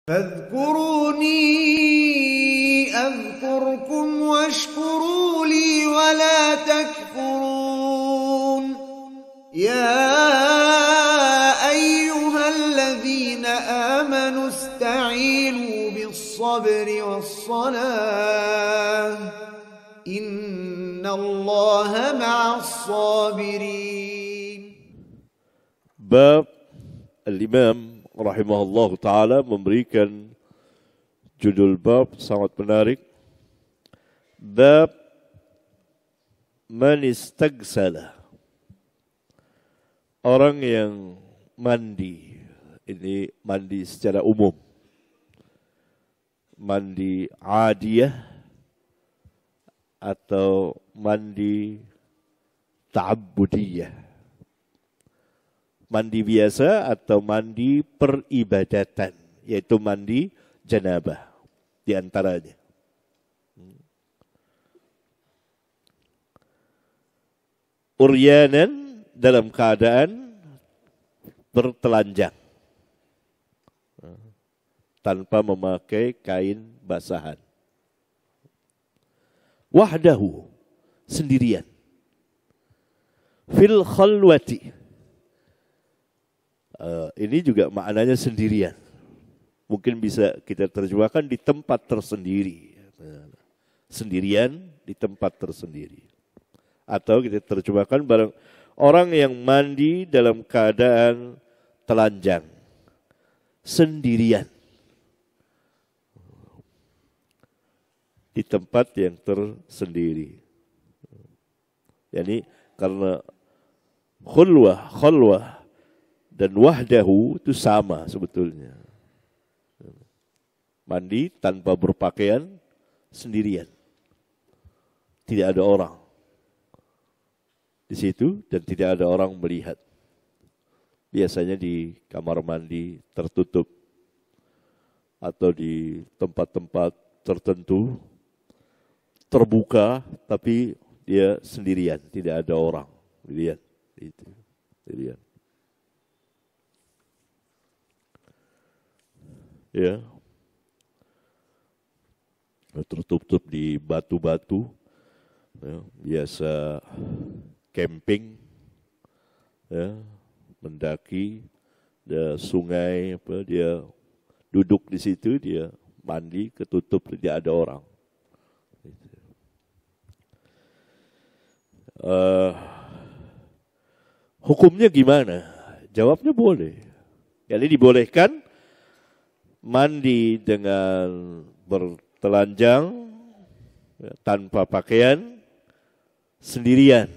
فاذكروني أذكركم واشكروا لي ولا تكفرون يا أيها الذين آمنوا استعينوا بالصبر والصلاة إن الله مع الصابرين. Bab Al-Imam rahimahullah ta'ala memberikan judul bab sangat menarik. Bab Man istagsala, orang yang mandi. Ini mandi secara umum, mandi adiyah atau mandi ta'abbudiyah, mandi biasa atau mandi peribadatan, yaitu mandi janabah di antaranya. Uryanan, dalam keadaan bertelanjang, tanpa memakai kain basahan. Wahdahu, sendirian. Fil khalwati, ini juga maknanya sendirian. Mungkin bisa kita terjemahkan di tempat tersendiri. Sendirian di tempat tersendiri. Atau kita terjemahkan barang orang yang mandi dalam keadaan telanjang, sendirian, di tempat yang tersendiri. Yani karena khulwah dan wahdahu itu sama sebetulnya. Mandi tanpa berpakaian, sendirian. Tidak ada orang di situ dan tidak ada orang melihat. Biasanya di kamar mandi tertutup atau di tempat-tempat tertentu terbuka, tapi dia sendirian, tidak ada orang. Lihat itu, lihat. Ya, tertutup di batu-batu, ya, biasa camping, ya, mendaki, ada sungai, apa, dia duduk di situ, dia mandi, ketutup, tidak ada orang. Hukumnya gimana? Jawabnya boleh. Jadi dibolehkan mandi dengan bertelanjang, ya, tanpa pakaian, sendirian,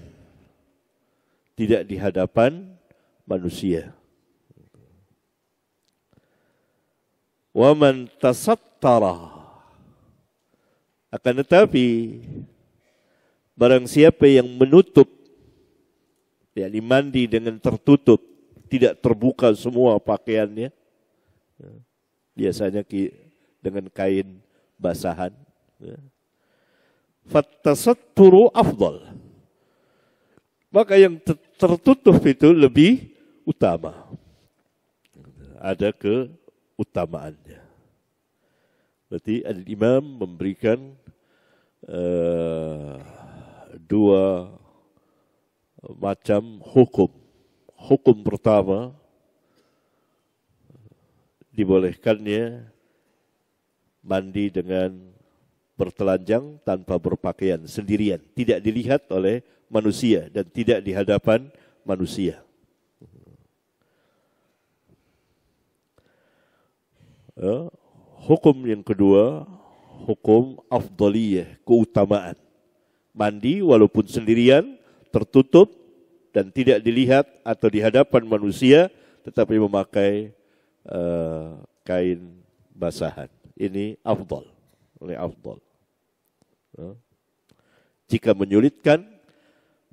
tidak di hadapan manusia. Wa man tasattara, akan tetapi barang siapa yang menutup, yakni mandi dengan tertutup, tidak terbuka semua pakaiannya, biasanya dengan kain basahan, fattasatturu afdal, maka yang tertutup itu lebih utama, ada keutamaannya. Berarti Al-Imam memberikan dua macam hukum. Hukum pertama, dibolehkannya mandi dengan bertelanjang tanpa berpakaian, sendirian, tidak dilihat oleh manusia dan tidak di hadapan manusia. Hukum yang kedua, hukum afdaliyah, keutamaan. Mandi walaupun sendirian, tertutup dan tidak dilihat atau di hadapan manusia, tetapi memakai kain basahan. Ini afdal, oleh afdal. Jika menyulitkan,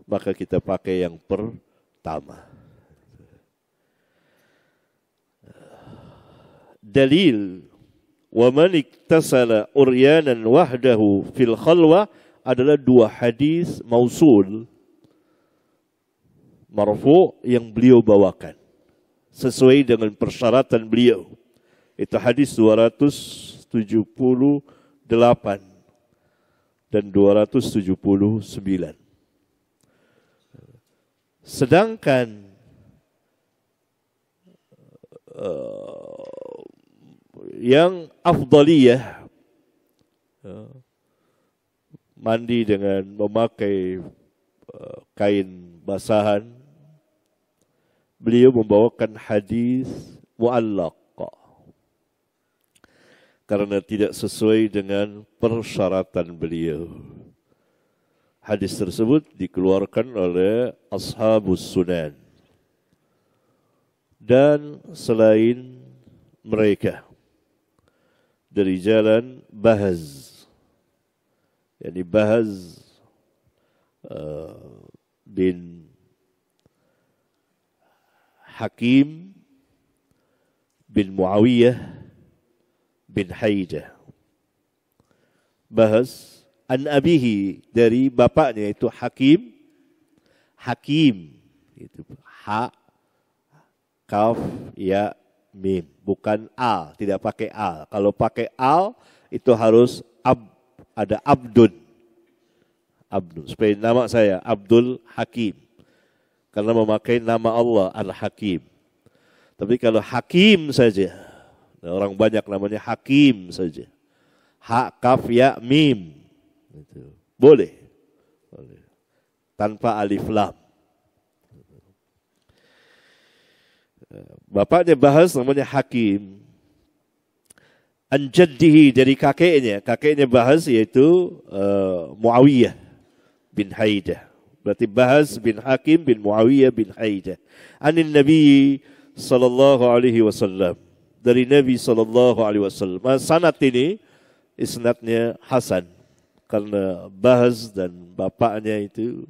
maka kita pakai yang pertama. Dalil wa man iktasala uryanan wahdahu fil khalwa adalah dua hadis mausul marfu yang beliau bawakan sesuai dengan persyaratan beliau. Itu hadis 278 dan 279. Sedangkan yang afdaliyah, mandi dengan memakai kain basahan, beliau membawakan hadis mu'allaq karena tidak sesuai dengan persyaratan beliau. Hadis tersebut dikeluarkan oleh Ashabus Sunan dan selain mereka dari jalan Bahz, yakni Bahz bin Hakim bin Muawiyah bin Haidah. Bahas an abihi, dari bapaknya itu Hakim. Hakim itu ha kaf ya mim, bukan al, tidak pakai al. Kalau pakai al itu harus ada abdun. Abdun, seperti nama saya Abdul Hakim, karena memakai nama Allah Al-Hakim. Tapi kalau Hakim saja, orang banyak namanya Hakim saja, ha kaf ya mim, itu boleh, tanpa alif lam. Bapaknya Bahas namanya Hakim, an jaddihi, dari kakeknya Bahas yaitu Muawiyah bin Haidah. Berarti Bahas bin Hakim bin Muawiyah bin Haidah. Anin Nabi sallallahu alaihi wasallam, dari Nabi sallallahu alaihi wasallam. Sanad ini isnadnya hasan karena Bahz dan bapaknya itu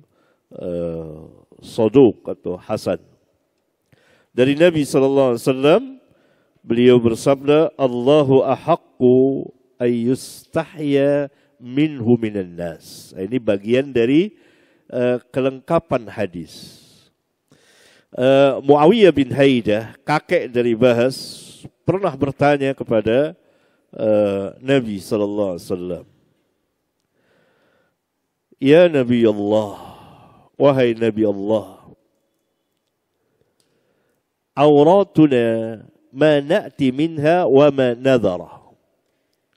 saduq atau hasan. Dari Nabi sallallahu alaihi wasallam, beliau bersabda, Allahu ahaqqu ayyustahya minhu minan nas. Ini bagian dari kelengkapan hadis. Muawiyah bin Haidah, kakek dari Bahz, pernah bertanya kepada Nabi sallallahu alaihi wasallam, "Ya Nabi Allah, wahai Nabi Allah, auratuna ma na'ti minha wa ma nadhara."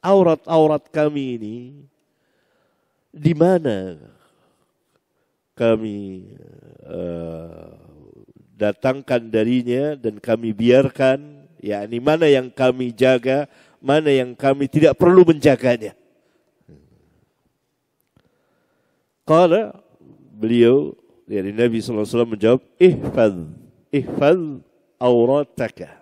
Aurat-aurat kami ini di mana kami datangkan darinya dan kami biarkan, yakni mana yang kami jaga, mana yang kami tidak perlu menjaganya. Qala, beliau dari Nabi SAW menjawab, ihfaz aurataka.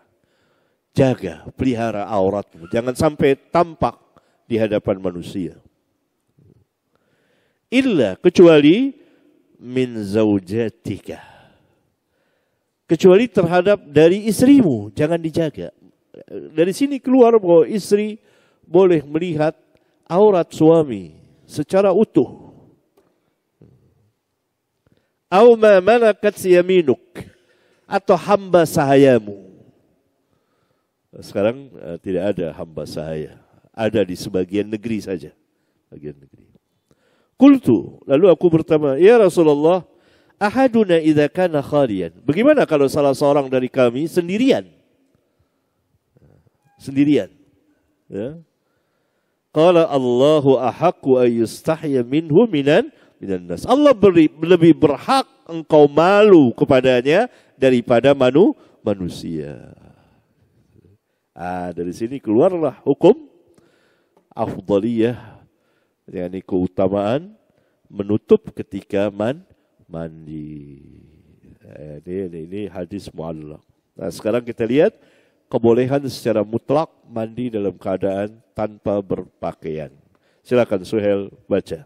Jaga, pelihara auratmu, jangan sampai tampak di hadapan manusia. Illa, kecuali min zaujatika, kecuali terhadap dari istrimu, jangan dijaga. Dari sini keluar bahwa istri boleh melihat aurat suami secara utuh. Au ma malakat yaminuk, atau hamba sahayamu. Sekarang tidak ada hamba sahaya, ada di sebagian negeri saja, bagian negeri. Qultu, lalu aku bertanya, ya Rasulullah, ahaduna idza kana khalian. Bagaimana kalau salah seorang dari kami sendirian? Sendirian. Ya. Qala Allahu ahaqqu ayyustahya minhu minan nas. Allah lebih berhak engkau malu kepadanya daripada manusia. Dari sini keluarlah hukum afdaliyah, yakni keutamaan menutup ketika mandi. Ini hadis mu'allaq. Nah, sekarang kita lihat kebolehan secara mutlak mandi dalam keadaan tanpa berpakaian. Silakan Suhail baca.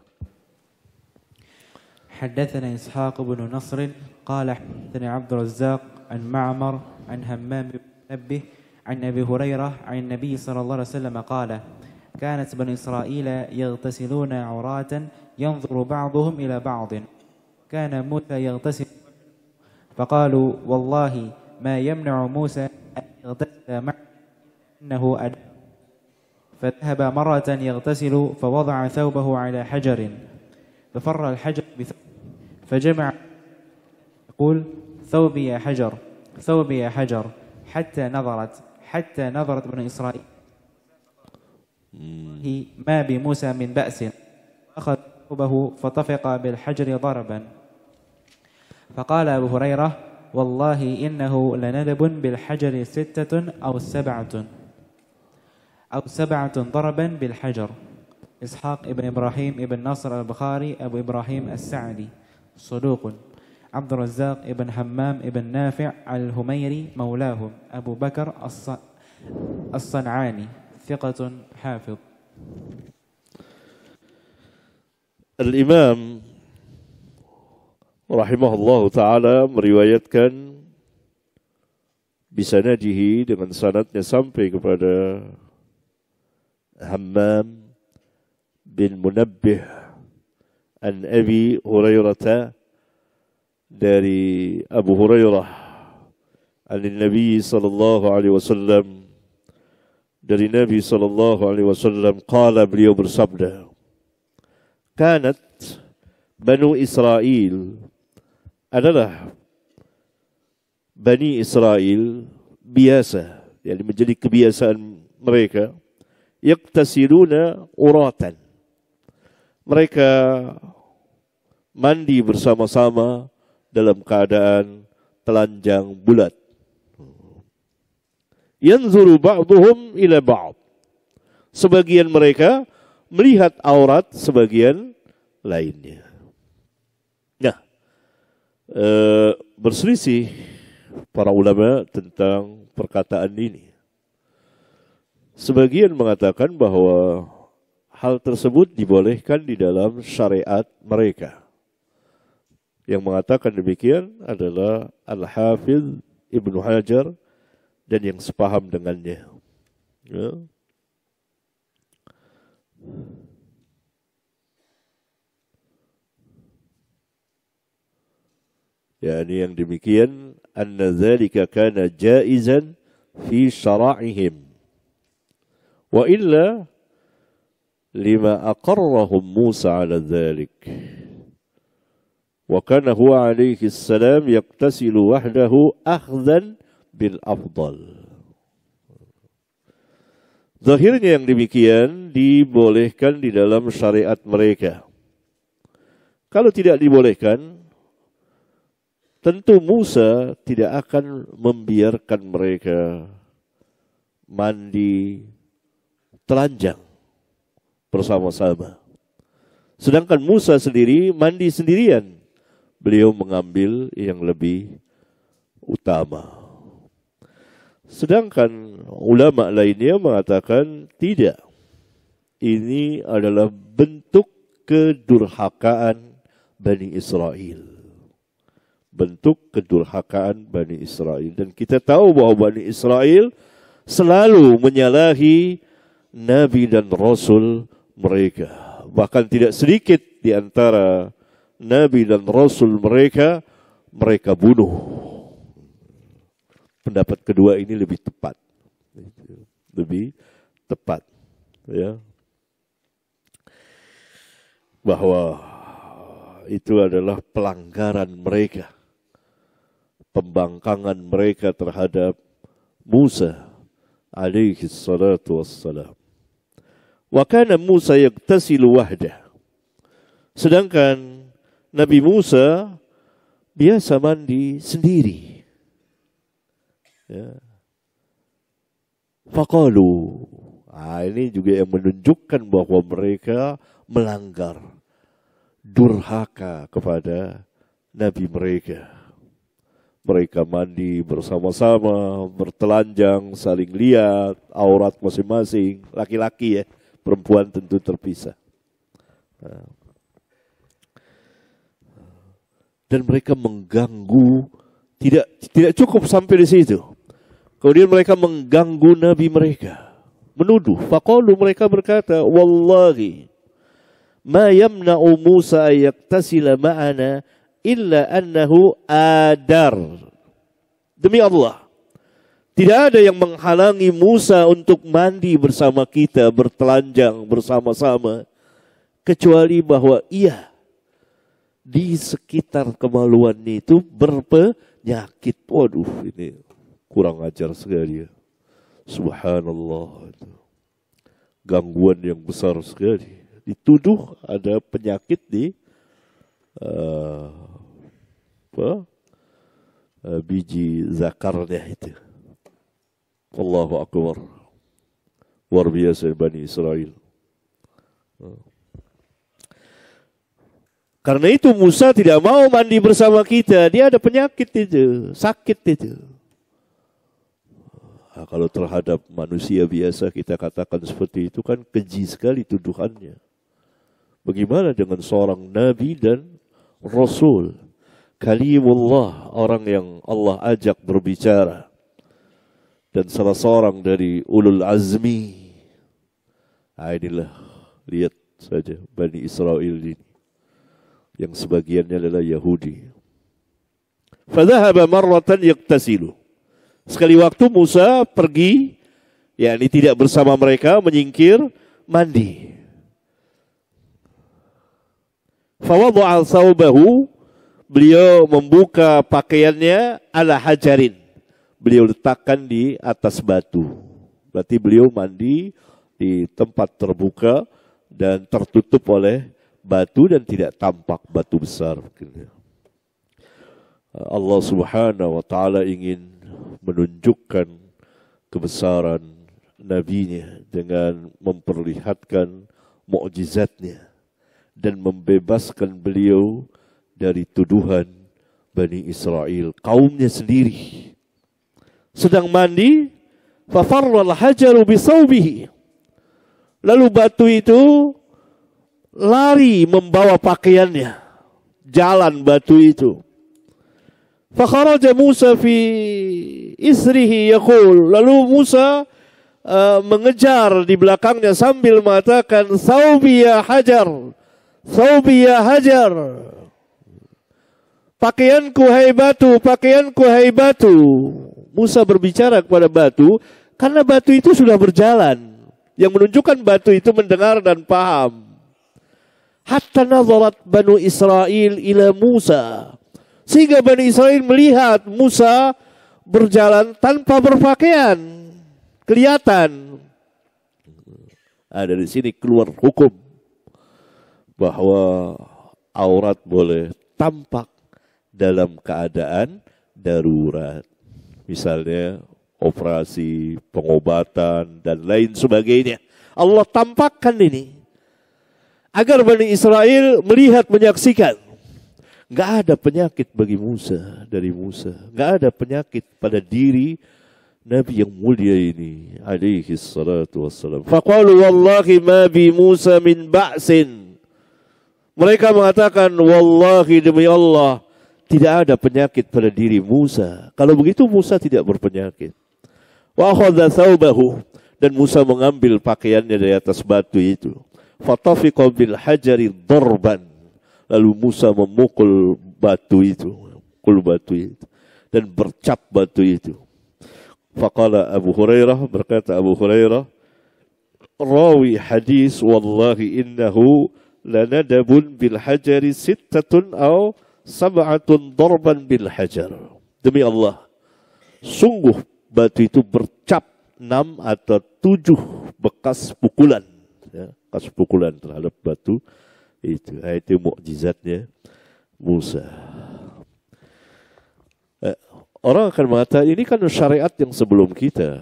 حدثنا إسحاق بن نصر قال حدثنا عبد الرزاق عن معمر عن همام بن منبه عن أبي هريرة عن النبي صلى الله عليه وسلم قال كانت بني إسرائيل يغتسلون عراة ينظر بعضهم إلى بعض كان موسى يغتسل فقالوا والله ما يمنع موسى أن يغتسل معه إنه فذهب مرة يغتسل فوضع ثوبه على حجر ففر الحجر فجمع يقول ثوبي يا حجر ثوبي يا حجر حتى نظرت بني إسرائيل ما بموسى من بأس أخذ ثوبه فطفق بالحجر ضربا فقال أبو هريرة والله إنه لندب بالحجر 6 أو 7 ضربا بالحجر. إسحاق ابن إبراهيم ابن نصر البخاري أبو إبراهيم السعدي صدوق. عبد الرزاق ابن حمام ابن نافع الهميري مولاهم. أبو بكر الصنعاني ثقة حافظ. Al-Imam rahimahullah ta'ala meriwayatkan bisanadihi dengan sanadnya sampai kepada Hammam bin Munabbih an Abi Hurairah dari Abu Hurairah an Nabi sallallahu alaihi wasallam dari Nabi sallallahu alaihi wasallam qala beliau bersabda Kanat Banu Israel adalah Bani Israel biasa, yani menjadi kebiasaan mereka yaktasiluna uratan. Mereka mandi bersama-sama dalam keadaan telanjang bulat. Yanzuru ba'duhum ila ba'd. Sebagian mereka melihat aurat sebagian lainnya. Nah, berselisih para ulama tentang perkataan ini. Sebagian mengatakan bahwa hal tersebut dibolehkan di dalam syariat mereka. Yang mengatakan demikian adalah Al-Hafidh Ibnu Hajar dan yang sepaham dengannya. Ya. Yani yang demikian anna dzalika kana jaizan fi syara'ihim wa illa lima aqarrahum Musa ala dzalik wa kana huwa alaihi salam yaqtasilu wahdahu akhdhan bil afdal. Zahirnya yang demikian dibolehkan di dalam syariat mereka. Kalau tidak dibolehkan, tentu Musa tidak akan membiarkan mereka mandi telanjang bersama-sama. Sedangkan Musa sendiri mandi sendirian. Beliau mengambil yang lebih utama. Sedangkan ulama lainnya mengatakan tidak. Ini adalah bentuk kedurhakaan Bani Israel. Bentuk kedurhakaan Bani Israel. Dan kita tahu bahwa Bani Israel selalu menyalahi Nabi dan Rasul mereka. Bahkan tidak sedikit di antara Nabi dan Rasul mereka bunuh. Pendapat kedua ini lebih tepat. Lebih tepat. Ya. Bahwa itu adalah pelanggaran mereka. Pembangkangan mereka terhadap Musa alaihi salatu wassalam. Wa kana Musa yagtasilu wahdah. Sedangkan Nabi Musa biasa mandi sendiri. Ya. Faqalu. Ini juga yang menunjukkan bahwa mereka melanggar, durhaka kepada Nabi mereka. Mereka mandi bersama-sama, bertelanjang, saling lihat aurat masing-masing. Laki-laki ya, perempuan tentu terpisah. Dan mereka mengganggu, tidak cukup sampai di situ. Kemudian mereka mengganggu Nabi mereka, menuduh. Faqalu, mereka berkata, wallahi ma yamna'u Musa yaktasila ma'ana illa annahu adar. Demi Allah, Tidak ada yang menghalangi Musa untuk mandi bersama kita, bertelanjang bersama-sama. Kecuali bahwa ia di sekitar kemaluan itu berpenyakit. Waduh, ini kurang ajar sekali ya. Subhanallah. Gangguan yang besar sekali. Dituduh ada penyakit di biji zakarnya itu. Allahu Akbar. Luar biasa Bani Israel. Karena itu Musa tidak mau mandi bersama kita. Dia ada penyakit itu, sakit itu. Nah, kalau terhadap manusia biasa kita katakan seperti itu kan keji sekali tuduhannya. Bagaimana dengan seorang Nabi dan Rasul? Kalimullah, orang yang Allah ajak berbicara. Dan salah seorang dari ulul azmi. Nah, inilah, lihat saja Bani Israel ini. Yang sebagiannya adalah Yahudi. Fadhahaba marratan yaktasilu. Sekali waktu Musa pergi, yakni tidak bersama mereka, menyingkir, mandi. Fawadha'a thawbahu, beliau membuka pakaiannya ala hajarin. Beliau letakkan di atas batu. Berarti beliau mandi di tempat terbuka dan tertutup oleh batu dan tidak tampak batu besar. Allah Subhanahu wa taala ingin menunjukkan kebesaran nabinya dengan memperlihatkan mukjizatnya dan membebaskan beliau dari tuduhan Bani Israel, kaumnya sendiri. Sedang mandi, fafarral hajaru bisawbihi. Lalu batu itu lari membawa pakaiannya, jalan batu itu. Fakharaja Musa fi isrihi yaqul. Lalu Musa mengejar di belakangnya sambil mengatakan, "Thawbi ya hajar, thawbi ya hajar." Pakaianku hai batu, pakaianku hai batu. Musa berbicara kepada batu karena batu itu sudah berjalan, yang menunjukkan batu itu mendengar dan paham. Hatta nazarat Banu Israel ila Musa, sehingga Bani Israel melihat Musa berjalan tanpa berpakaian, kelihatan. Dari sini keluar hukum bahwa aurat boleh tampak dalam keadaan darurat. Misalnya operasi, pengobatan, dan lain sebagainya. Allah tampakkan ini agar Bani Israel melihat, menyaksikan. Gak ada penyakit bagi Musa, dari Musa. Gak ada penyakit pada diri Nabi yang mulia ini, alaihi salatu wassalam. Faqalu wallahi ma bi Musa min ba'sin. Mereka mengatakan, wallahi demi Allah, tidak ada penyakit pada diri Musa. Kalau begitu Musa tidak berpenyakit. Wa akhadha thawbahu, dan Musa mengambil pakaiannya dari atas batu itu. Fatafiqa bil hajari darban. Lalu Musa memukul batu itu, dan bercap batu itu. Faqala Abu Hurairah, berkata Abu Hurairah, rawi hadis, wallahi innahu lanadabun bil hajari sittatun aw sab'atun darban bil hajar. Demi Allah, sungguh batu itu bercap 6 atau 7 bekas pukulan, ya, bekas pukulan terhadap batu itu. Itu mukjizatnya Musa. Orang akan mengatakan ini kan syariat yang sebelum kita.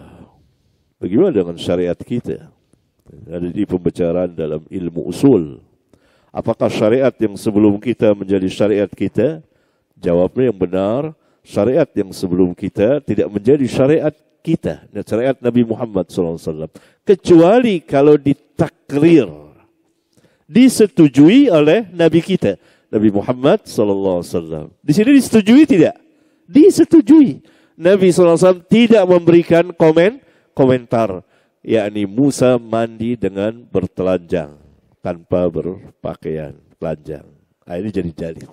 Bagaimana dengan syariat kita? Ada di pembicaraan dalam ilmu usul. Apakah syariat yang sebelum kita menjadi syariat kita? Jawabnya yang benar, syariat yang sebelum kita tidak menjadi syariat kita, syariat Nabi Muhammad SAW. Kecuali kalau ditakrir, disetujui oleh Nabi kita, Nabi Muhammad SAW. Di sini disetujui tidak? Disetujui. Nabi SAW tidak memberikan komentar, yakni Musa mandi dengan bertelanjang tanpa berpakaian telanjang. Nah, ini jadi dalil.